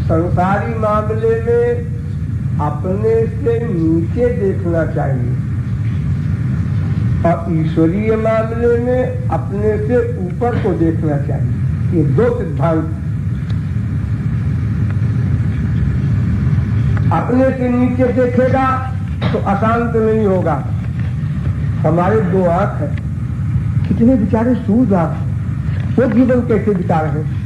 संसारी मामले में अपने से नीचे देखना चाहिए और ईश्वरीय मामले में अपने से ऊपर को देखना चाहिए। ये दो सिद्धांत। अपने से नीचे देखेगा तो अशांत नहीं होगा। हमारे दो आंख है, कितने बेचारे सूद आंख, वो जीवन कैसे बिता रहे हैं।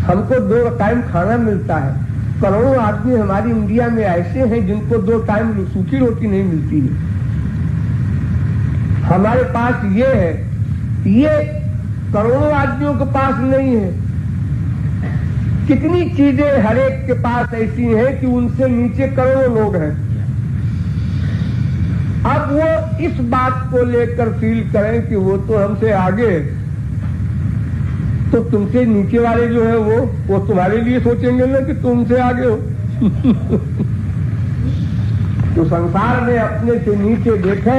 हमको 2 टाइम खाना मिलता है, करोड़ों आदमी हमारी इंडिया में ऐसे हैं जिनको 2 टाइम सूखी रोटी नहीं मिलती है। हमारे पास ये है, ये करोड़ों आदमियों के पास नहीं है। कितनी चीजें हर एक के पास ऐसी हैं कि उनसे नीचे करोड़ों लोग हैं। अब वो इस बात को लेकर फील करें कि वो तो हमसे आगे, तो तुमसे नीचे वाले जो है वो तुम्हारे लिए सोचेंगे ना कि तुमसे आगे हो। तो संसार में अपने से नीचे देखे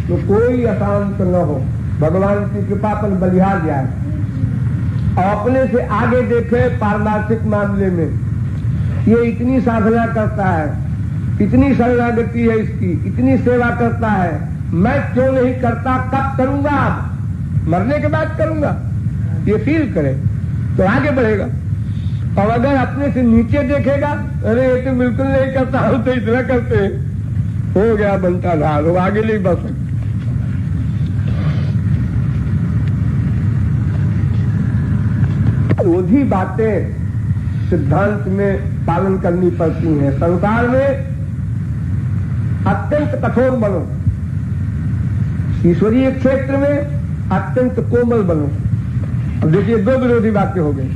तो कोई अशांत न हो, भगवान की कृपा पर बलिहार जाए। और अपने से आगे देखे पारमार्थिक मामले में, ये इतनी साधना करता है, इतनी शरणागति है इसकी, इतनी सेवा करता है, मैं क्यों नहीं करता, कब करूंगा, अब मरने के बाद करूंगा, ये फील करे तो आगे बढ़ेगा। और अगर अपने से नीचे देखेगा, अरे ये तो बिल्कुल नहीं करता, हम तो इतना करते हैं, हो गया बनता रहा, वो आगे नहीं बढ़ सकते। रोधी बातें सिद्धांत में पालन करनी पड़ती हैं। संसार में अत्यंत कठोर बनो, ईश्वरीय क्षेत्र में अत्यंत कोमल बनो। अब देखिए 2 विरोधी बातें हो गई,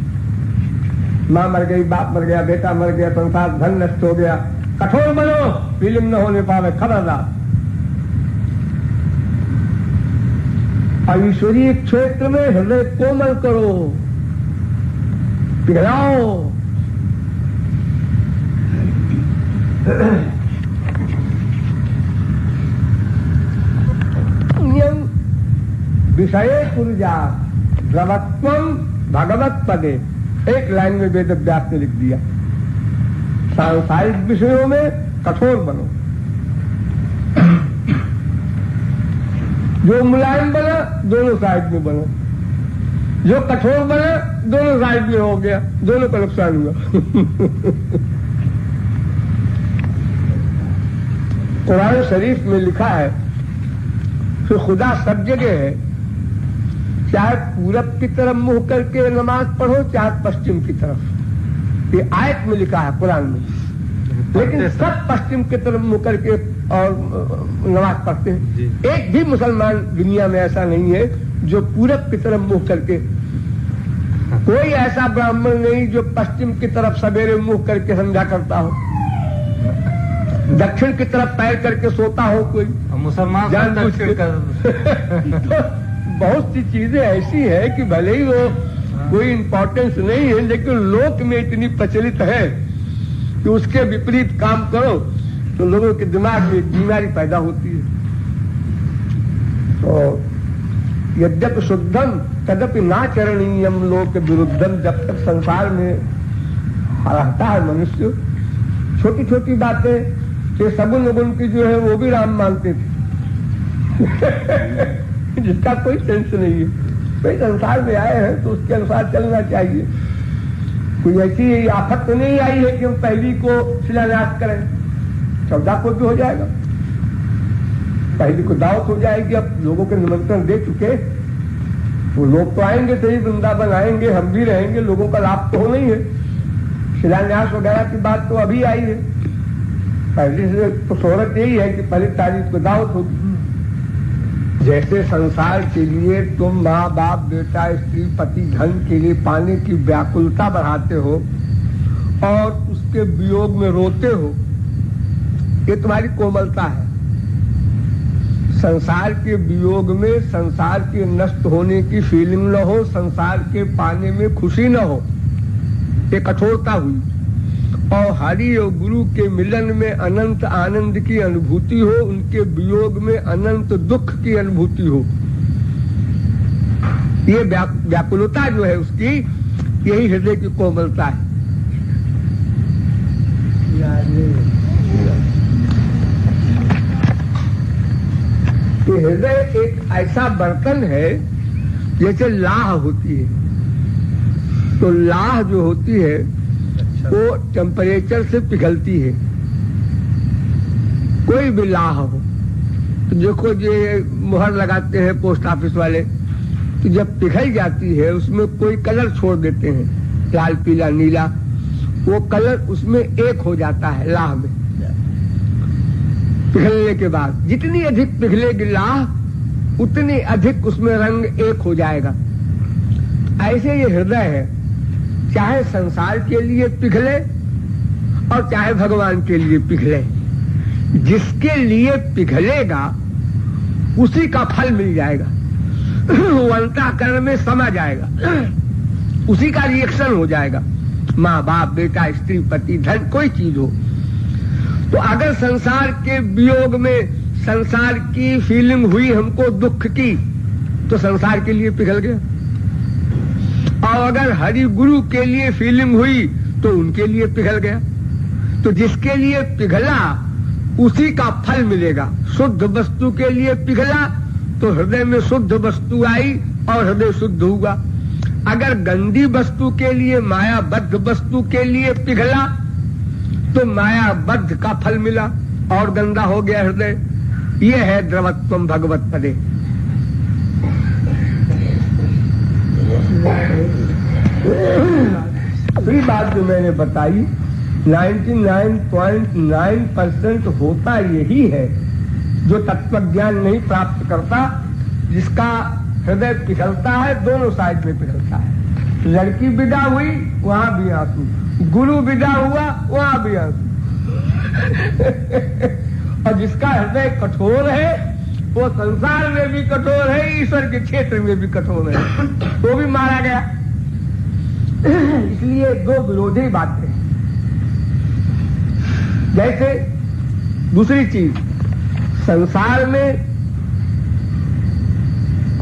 मां मर गई, बाप मर गया, बेटा मर गया, संसार धन नष्ट हो गया। कठोर बनो, फीलिंग न होने पावे, खबरदार। और ईश्वरीय क्षेत्र में हृदय कोमल करो, पिघलाओ। विषय ऊर्जा द्रवत्वम भगवत पदे, एक लाइन में वेद व्यास ने लिख दिया। सांसारिक विषयों में कठोर बनो, जो मुलायम बना दोनों साइड में बनो, जो कठोर बना दोनों साइड में हो गया, दोनों का नुकसान हुआ। कुरान शरीफ में लिखा है कि खुदा सब जगह है, चाहे पूरब की तरफ मुंह करके नमाज पढ़ो, चाहे पश्चिम की तरफ। ये आयत में लिखा है कुरान में, लेकिन सब पश्चिम की तरफ मुंह करके और नमाज पढ़ते हैं। एक भी मुसलमान दुनिया में ऐसा नहीं है जो पूरब की तरफ मुंह करके, कोई ऐसा ब्राह्मण नहीं जो पश्चिम की तरफ सवेरे मुंह करके समझा करता हो, दक्षिण की तरफ पैर करके सोता हो कोई मुसलमान। बहुत सी चीजें ऐसी है कि भले ही वो कोई इंपॉर्टेंस नहीं है, लेकिन लोक में इतनी प्रचलित है कि उसके विपरीत काम करो तो लोगों के दिमाग में बीमारी पैदा होती है। तो यद्यप शुद्धम तदपि ना चरणीयम लोक विरुद्धम, जब तक संसार में रहता है मनुष्य, छोटी छोटी बातें के सगुन उगुन की जो है वो भी राम मानते थे। जिसका कोई सेंस नहीं है, भाई संसार में आए हैं तो उसके अनुसार चलना चाहिए। कोई ऐसी आफत तो नहीं आई है कि हम पहली को शिलान्यास करें, 14 को भी हो जाएगा, पहली को दावत हो जाएगी। अब लोगों के निमंत्रण दे चुके, वो लोग तो आएंगे सही, वृंदावन आएंगे, हम भी रहेंगे, लोगों का लाभ तो हो नहीं है। शिलान्यास वगैरह की बात तो अभी आई है, पहले से तो शोहरत यही है कि पहली तारीख को दावत होगी। जैसे संसार के लिए तुम माँ बाप बेटा स्त्री पति धन के लिए पाने की व्याकुलता बढ़ाते हो और उसके वियोग में रोते हो, ये तुम्हारी कोमलता है। संसार के वियोग में संसार के नष्ट होने की फीलिंग न हो, संसार के पाने में खुशी न हो, ये कठोरता हुई। और हरि और गुरु के मिलन में अनंत आनंद की अनुभूति हो, उनके वियोग में अनंत दुख की अनुभूति हो, ये व्याकुलता जो है उसकी, यही हृदय की कोमलता है। कि हृदय एक ऐसा बर्तन है जैसे लाह होती है, तो लाह जो होती है वो टेम्परेचर से पिघलती है। कोई भी लाह हो, तो देखो ये मुहर लगाते हैं पोस्ट ऑफिस वाले, तो जब पिघल जाती है उसमें कोई कलर छोड़ देते हैं, लाल पीला नीला, वो कलर उसमें एक हो जाता है लाह में। पिघलने के बाद जितनी अधिक पिघलेगी लाह उतनी अधिक उसमें रंग एक हो जाएगा। ऐसे ये हृदय है, चाहे संसार के लिए पिघले और चाहे भगवान के लिए पिघले, जिसके लिए पिघलेगा उसी का फल मिल जाएगा, वो अंतःकरण में समा जाएगा, उसी का रिएक्शन हो जाएगा। माँ बाप बेटा स्त्री पति धन कोई चीज हो, तो अगर संसार के वियोग में संसार की फीलिंग हुई हमको दुख की, तो संसार के लिए पिघल गया। और अगर हरि गुरु के लिए फीलिंग हुई तो उनके लिए पिघल गया। तो जिसके लिए पिघला उसी का फल मिलेगा। शुद्ध वस्तु के लिए पिघला तो हृदय में शुद्ध वस्तु आई और हृदय शुद्ध हुआ। अगर गंदी वस्तु के लिए, मायाबद्ध वस्तु के लिए पिघला तो मायाबद्ध का फल मिला और गंदा हो गया हृदय। ये है द्रवत्वम भगवत पदे। दूसरी बात जो मैंने बताई, 99.9% होता यही है जो तत्वज्ञान नहीं प्राप्त करता, जिसका हृदय पिघलता है, दोनों साइड में पिघलता है। लड़की विदा हुई वहां भी आंसू, गुरु विदा हुआ वहां भी आंसू। और जिसका हृदय कठोर है वो संसार में भी कठोर है, ईश्वर के क्षेत्र में भी कठोर है, वो भी मारा गया। इसलिए दो विरोधी बातें। जैसे दूसरी चीज, संसार में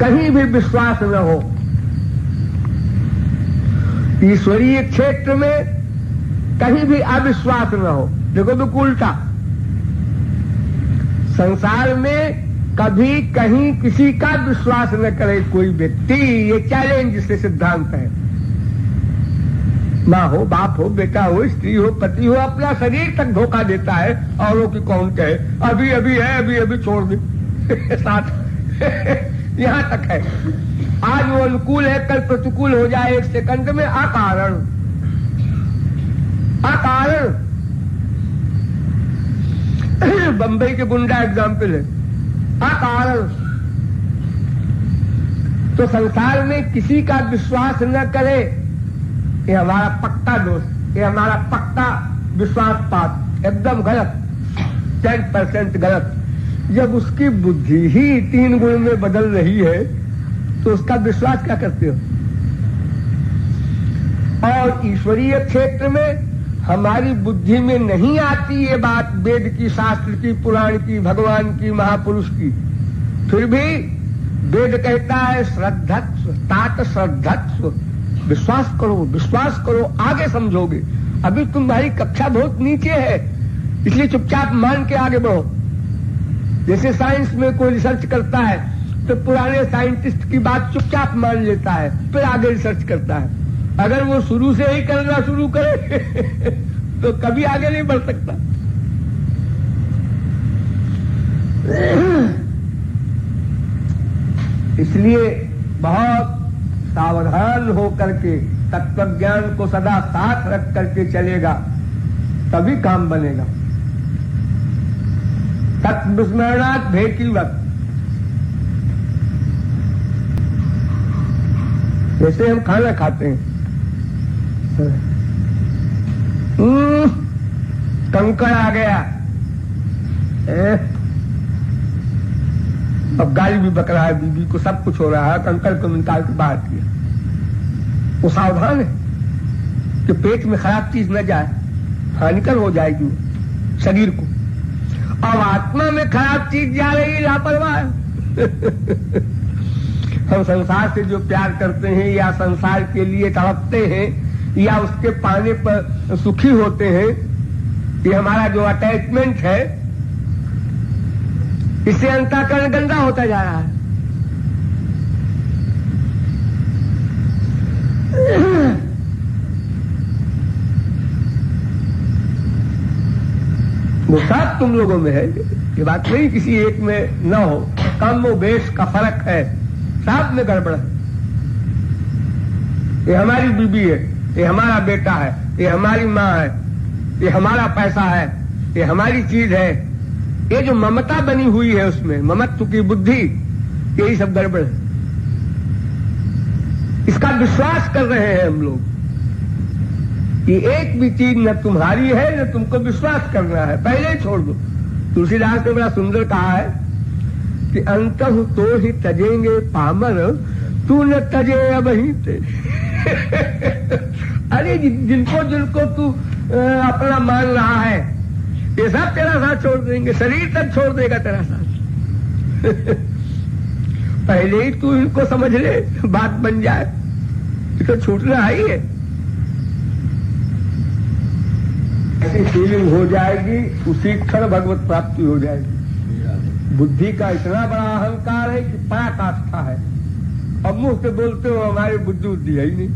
कहीं भी विश्वास न हो, ईश्वरीय क्षेत्र में कहीं भी अविश्वास न हो। देखो तो उल्टा, संसार में कभी कहीं किसी का विश्वास न करे कोई व्यक्ति, ये चैलेंज से सिद्धांत है। माँ हो, बाप हो, बेटा हो, स्त्री हो, पति हो, अपना शरीर तक धोखा देता है, औरों की कौन कहे, अभी अभी है, अभी अभी छोड़ दे साथ यहां तक है। आज वो अनुकूल है, कल प्रतिकूल हो जाए, एक सेकंड में, अकारण अकारण। बंबई के गुंडा एग्जाम्पल है, अकारण। तो संसार में किसी का विश्वास न करे, ये हमारा पक्का दोष, ये हमारा पक्का विश्वासपात, एकदम गलत, 10% गलत। जब उसकी बुद्धि ही 3 गुण में बदल रही है तो उसका विश्वास क्या करते हो? और ईश्वरीय क्षेत्र में हमारी बुद्धि में नहीं आती ये बात, वेद की, शास्त्र की, पुराण की, भगवान की, महापुरुष की, फिर भी वेद कहता है श्रद्धत्व, तात श्रद्धत्व, विश्वास करो, विश्वास करो, आगे समझोगे। अभी तुम्हारी कक्षा बहुत नीचे है, इसलिए चुपचाप मान के आगे बढ़ो। जैसे साइंस में कोई रिसर्च करता है तो पुराने साइंटिस्ट की बात चुपचाप मान लेता है, फिर आगे रिसर्च करता है। अगर वो शुरू से ही करना शुरू करे तो कभी आगे नहीं बढ़ सकता। इसलिए बहुत सावधान होकर के तत्वज्ञान को सदा साथ रख करके चलेगा, तभी काम बनेगा। तत्विस्मरणात् भेकीवत। जैसे हम खाना खाते हैं, कंकड़ आ गया, अब गाली भी बक रहा है, बीबी को सब कुछ हो रहा है, कंकड़ को निकाल के बाहर किया। वो सावधान है कि पेट में खराब चीज न जाए, हानिकर हो जाएगी शरीर को। अब आत्मा में खराब चीज जा रही है, लापरवाह है। हम संसार से जो प्यार करते हैं या संसार के लिए तड़पते हैं या उसके पाने पर सुखी होते हैं, ये हमारा जो अटैचमेंट है, इससे अंतःकरण गंदा होता जा रहा है। वो सब तुम लोगों में है, ये बात नहीं किसी एक में न हो, कम व बेश का फर्क है, सब में गड़बड़ है। ये हमारी बीबी है, ये हमारा बेटा है, ये हमारी माँ है, ये हमारा पैसा है, ये हमारी चीज है, ये जो ममता बनी हुई है उसमें ममत्व की बुद्धि, यही सब गड़बड़ है। इसका विश्वास कर रहे हैं हम लोग कि एक भी चीज न तुम्हारी है न तुमको विश्वास करना है, पहले ही छोड़ दो। तुलसीदास ने बड़ा सुंदर कहा है कि अंतः तो ही तजेंगे पामर, तू न तजे अब ही ते। अरे जिनको जिनको तू अपना मान रहा है, ये सब तेरा साथ छोड़ देंगे, शरीर तक छोड़ देगा तेरा साथ। पहले ही तू इनको समझ ले, बात बन जाए, तो छूटना ही है। ऐसी फीलिंग हो जाएगी, उसी क्षण भगवत प्राप्ति हो जाएगी। बुद्धि का इतना बड़ा अहंकार है कि पराकाष्ठा है। अब मुंह से बोलते हो हमारी बुद्धि बुद्धि है ही नहीं।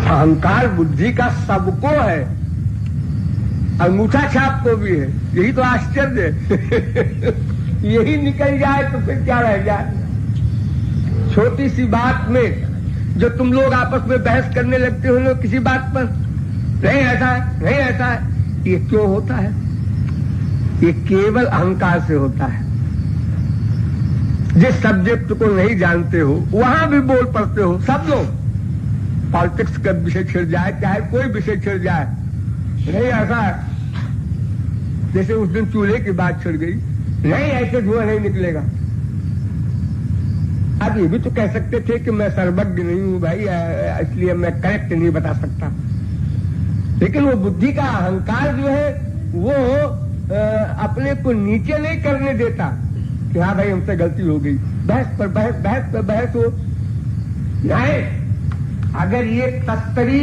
अहंकार बुद्धि का सबको है, अंगूठा छाप को भी है, यही तो आश्चर्य है। यही निकल जाए तो फिर क्या रह जाए। छोटी सी बात में जो तुम लोग आपस में बहस करने लगते हो लोग किसी बात पर, नहीं ऐसा है, नहीं ऐसा है, ये क्यों होता है? ये केवल अहंकार से होता है। जिस सब्जेक्ट को नहीं जानते हो वहां भी बोल पड़ते हो सब लोग। पॉलिटिक्स का विषय छिड़ जाए, चाहे कोई विषय छिड़ जाए, नहीं ऐसा है। जैसे उस दिन चूल्हे की बात छिड़ गई, नहीं ऐसे धुआं नहीं निकलेगा। अब ये भी तो कह सकते थे कि मैं सर्वज्ञ नहीं हूं भाई, इसलिए मैं करेक्ट नहीं बता सकता। लेकिन वो बुद्धि का अहंकार जो है वो अपने को नीचे नहीं करने देता कि हाँ भाई हमसे गलती हो गई। बहस पर बहस, बहस पर बहस हो। नहीं, अगर ये तस्तरी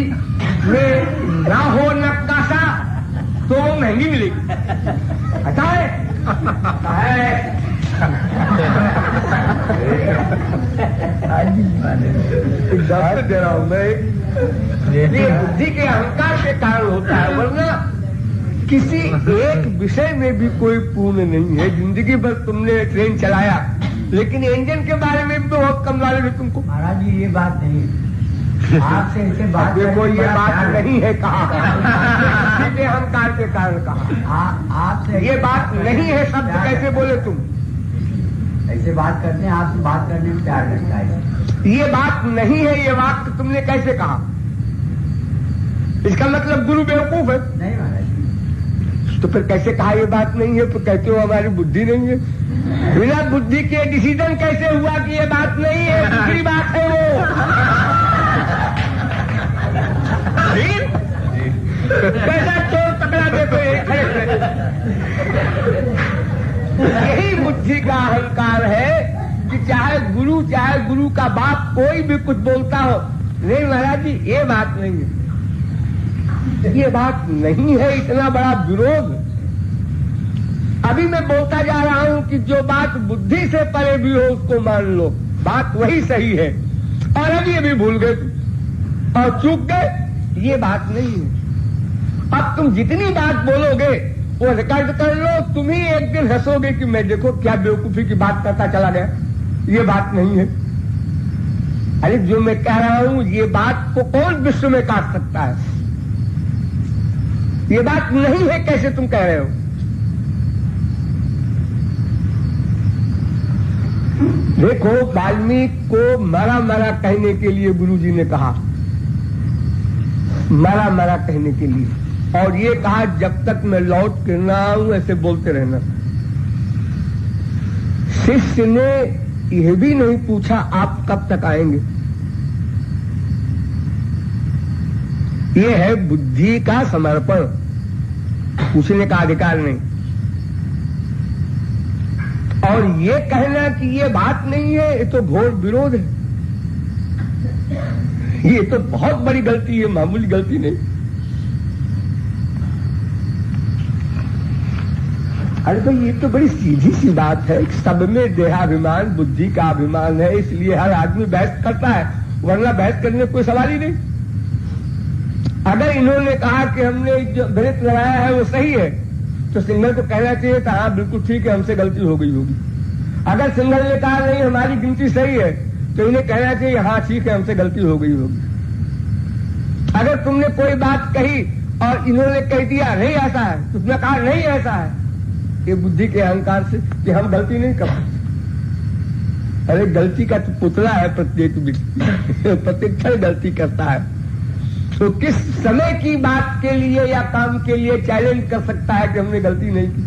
में ना हो नक्काशा तो वो महंगी मिलेगी। अच्छा है? दे रहा हूं मैं, ये बुद्धि के अहंकार के कारण होता है, वरना किसी एक विषय में भी कोई पूर्ण नहीं है। जिंदगी भर तुमने ट्रेन चलाया, लेकिन इंजन के बारे में भी बहुत कम नॉलेज है तुमको। महाराज जी ये बात नहीं, आपसे ऐसे बात देखो ये बात नहीं है कहा, सीधे अहंकार के कारण कहा। आपसे ये बात नहीं है शब्द कैसे बोले तुम? ऐसे बात करते हैं, आपसे बात करने में प्यार लगता है। ये बात नहीं है, ये वाक्य तुमने कैसे कहा? इसका मतलब गुरु बेवकूफ है? नहीं महाराज जी। तो फिर कैसे कहा ये बात नहीं है? तो कहते हो हमारी बुद्धि नहीं है। बिना बुद्धि के डिसीजन कैसे हुआ कि ये बात नहीं है? दूसरी बात है वो। कैसा चोर पकड़ा देखो यही बुद्धि का अहंकार है कि चाहे गुरु का बाप कोई भी कुछ बोलता हो, नहीं महाराज जी ये बात नहीं है, ये बात नहीं है। इतना बड़ा विरोध। अभी मैं बोलता जा रहा हूं कि जो बात बुद्धि से परे भी हो उसको मान लो, बात वही सही है। और अभी अभी भूल गए और चूक गए, ये बात नहीं है। अब तुम जितनी बात बोलोगे वो रिकॉर्ड कर लो, तुम ही एक दिन हंसोगे कि मैं देखो क्या बेवकूफी की बात करता चला गया। ये बात नहीं है। अरे जो मैं कह रहा हूं ये बात को कौन विश्व में काट सकता है? ये बात नहीं है, कैसे तुम कह रहे हो? देखो वाल्मीकि को मरा मरा कहने के लिए गुरुजी ने कहा, मरा मरा कहने के लिए, और ये कहा जब तक मैं लौट के ना आऊं ऐसे बोलते रहना। शिष्य ने यह भी नहीं पूछा आप कब तक आएंगे। ये है बुद्धि का समर्पण, पूछने का अधिकार नहीं। और ये कहना कि ये बात नहीं है, ये तो घोर विरोध है। ये तो बहुत बड़ी गलती है, मामूली गलती नहीं। अरे भाई ये तो बड़ी सीधी सी बात है, सब में देहाभिमान बुद्धि का अभिमान है, इसलिए हर आदमी बहस करता है, वरना बहस करने का कोई सवाल ही नहीं। अगर इन्होंने कहा कि हमने जो गणित लगाया है वो सही है, तो सिंघल को कहना चाहिए था हाँ बिल्कुल ठीक है, हमसे गलती हो गई होगी। अगर सिंघल ने कहा नहीं हमारी गिनती सही है, तो इन्हें कहना चाहिए हाँ ठीक है, हमसे गलती हो गई होगी। अगर तुमने कोई बात कही और इन्होंने कह दिया नहीं ऐसा है, तुमने कहा नहीं ऐसा है, ये बुद्धि के अहंकार से कि हम गलती नहीं करते। अरे गलती का तो पुतला है प्रत्येक व्यक्ति, प्रत्येक क्षण गलती करता है। तो किस समय की बात के लिए या काम के लिए चैलेंज कर सकता है कि हमने गलती नहीं की।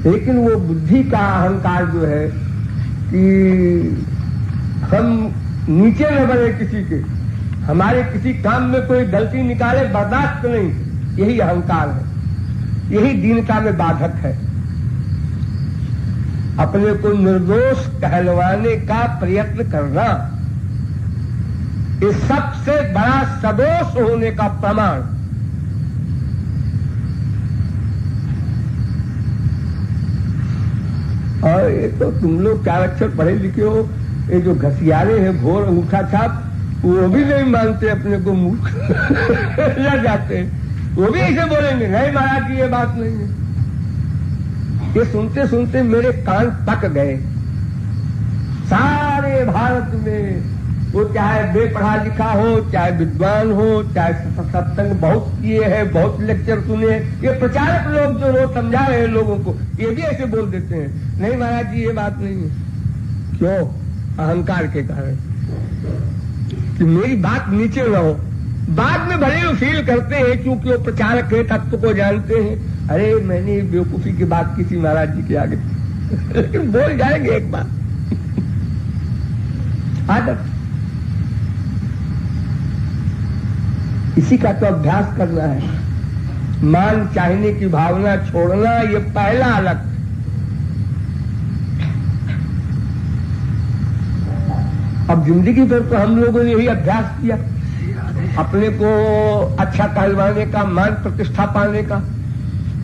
लेकिन वो बुद्धि का अहंकार जो है कि हम नीचे न बने किसी के, हमारे किसी काम में कोई गलती निकाले बर्दाश्त नहीं, यही अहंकार है, यही दीनता में बाधक है। अपने को निर्दोष कहलवाने का प्रयत्न करना ये सबसे बड़ा सदोष होने का प्रमाण। और ये तो तुम लोग 4 अक्षर पढ़े लिखे हो, ये जो घसियारे हैं घोर अंगूठा छाप, वो भी नहीं मानते अपने को मूर्ख लग जाते हैं, वो भी ऐसे बोलेंगे नहीं महाराज जी ये बात नहीं है। ये सुनते सुनते मेरे कान पक गए। सारे भारत में वो चाहे बेपढ़ा लिखा हो, चाहे विद्वान हो, चाहे सत्संग बहुत किए हैं, बहुत लेक्चर सुने, ये प्रचारक लोग जो रोज समझा रहे हैं लोगों को, ये भी ऐसे बोल देते हैं नहीं महाराज जी ये बात नहीं है। क्यों? अहंकार के कारण कि मेरी बात नीचे न हो। बाद में भले वो फील करते हैं क्योंकि वो प्रचारक है, तत्व को जानते हैं, अरे मैंने बेवकूफी की बात की थी महाराज जी के आगे लेकिन बोल जाएंगे एक बात। आदत, इसी का तो अभ्यास करना है। मान चाहने की भावना छोड़ना, ये पहला अलग। अब जिंदगी भर तो हम लोगों ने यही अभ्यास किया, अपने को अच्छा कहलवाने का, मान प्रतिष्ठा पाने का,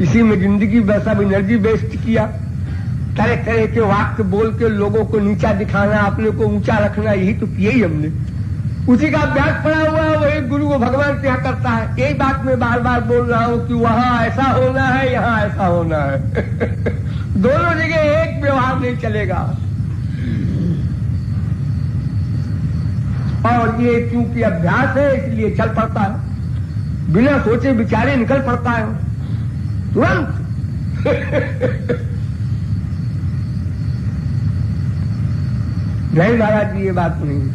इसी में जिंदगी वैसा एनर्जी वेस्ट किया। तरह तरह के वाक्य बोल के लोगों को नीचा दिखाना, अपने को ऊंचा रखना, यही तो किया ही हमने। उसी का अभ्यास पड़ा हुआ है, वही गुरु को भगवान क्या करता है। यही बात मैं बार बार बोल रहा हूं कि वहां ऐसा होना है, यहां ऐसा होना है दोनों जगह एक व्यवहार नहीं चलेगा। और ये क्योंकि अभ्यास है इसलिए चल पड़ता है, बिना सोचे विचारे निकल पड़ता है तुरंत नहीं महाराज जी ये बात नहीं है,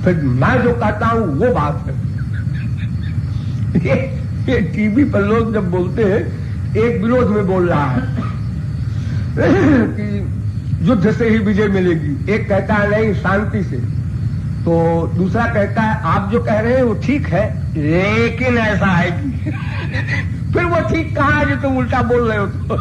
फिर मैं जो कहता हूं वो बात है। ये टीवी पर लोग जब बोलते हैं, एक विरोध में बोल रहा है कि युद्ध से ही विजय मिलेगी, एक कहता है नहीं शांति से, तो दूसरा कहता है आप जो कह रहे हैं वो ठीक है लेकिन ऐसा है कि फिर वो ठीक कहाँ है जो तुम उल्टा बोल रहे हो तो